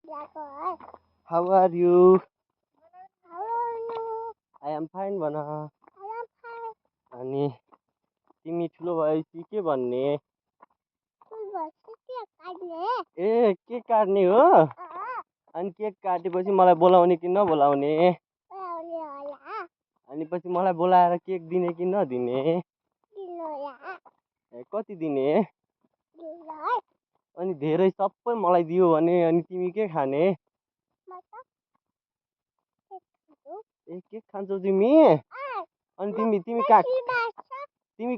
How are you? How are you? I am fine भन। I am fine. अनि तिमी ठुलो भएपछि के भन्ने? ए केक काट्ने हो? अनि केक काटेपछि मलाई बोलाउने कि नबोलाउने? अनि पछि मलाई बोलाएर केक दिने कि नदिने? ए कति दिने? अनि धेरै सबै मलाई दियो भने अनि तिमी के खाने? ए केक खान्छौ तिमी? अनि तिमी तिमी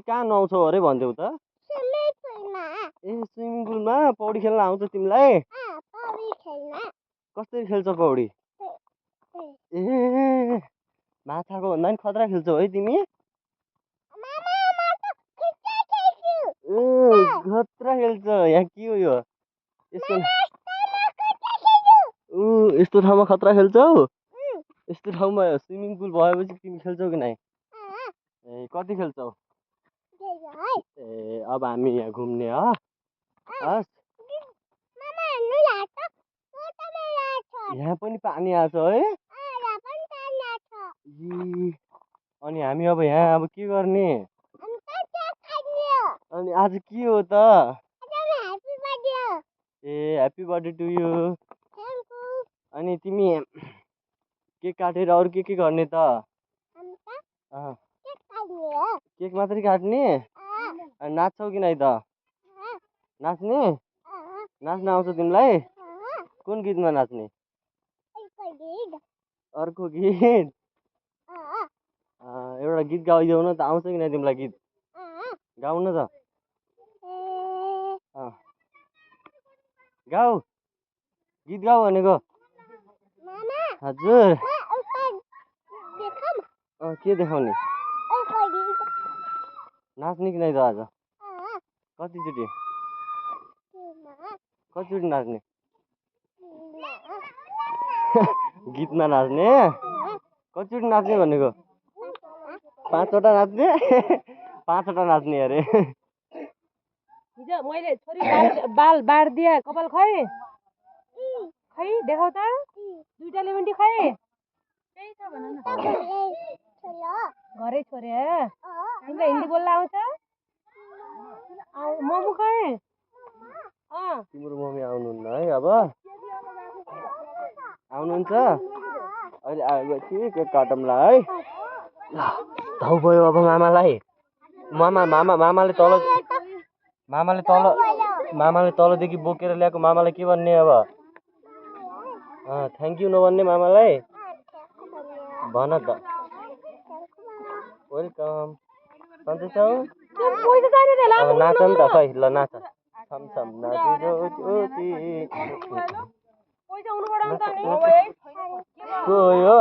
कहाँ नुहाउँछौ अरे भनिदेऊ त? ए स्विमिङ पुलमा पौडी खेल्न आउँछ तिमीलाई? कसरी खेल्छौ पौडी? ए माछाको भन्दा पनि खतरा खेल्छौ है तिमी? खतरा खेल्छ। यहाँ के हो यो? यस्तो ठाउँमा खतरा खेल्छौ? यस्तो ठाउँमा स्विमिङ पुल भएपछि तिमी खेल्छौ कि नै? ए कति खेल्छौ? ए अब हामी यहाँ घुम्ने हो? हस् यहाँ पनि पानी आछ है? अनि हामी अब यहाँ अब के गर्ने? अनि आज के हो त? ए ह्याप्पी बर्थडे टु यु। अनि तिमी केक काटेर अरू के गर्ने त? केक मात्रै काट्ने? अनि नाच्छौ कि नै त? नाच्ने? नाच्न आउँछ तिमीलाई? कुन गीतमा नाच्ने? अर्को गीत? एउटा गीत गाइदेऊ न त। आउँछ कि नै तिमीलाई गीत गाउन त? गाऊ गीत गाऊ भनेको। हजुर के देखाउने? नाच्ने कि नै त आज? कतिचोटि नाच्ने? गीतमा नाच्ने? कतिचोटि नाच्ने भनेको? 5 वटा नाच्ने? 5 वटा नाच्ने अरे। हिजो मैले छोरी बाल बाँडिदिए कपाल खै खै देखाउ त। 2टा लेमन टी खै त्यही छ भन न। घरै छोरे तिमीलाई हिन्दी बोल्न आउँछ? मम्मी खै? तिम्रो मम्मी आउनुहुन्न है अब? आउनुहुन्छ? अहिले आएको छु केक काटौँला है। धाउ भयो अब मामालाई। मामाले तलदेखि बोकेर ल्याएको मामालाई के भन्ने अब? थ्याङ्क यू नभन्ने मामालाई? भन त। वेलकम। सन्चै छौ? अब नाच नि त खै ल नाच। छमछम नाचेको ज्योति पैसा उनीबाट आउँछ नि। को हो यो?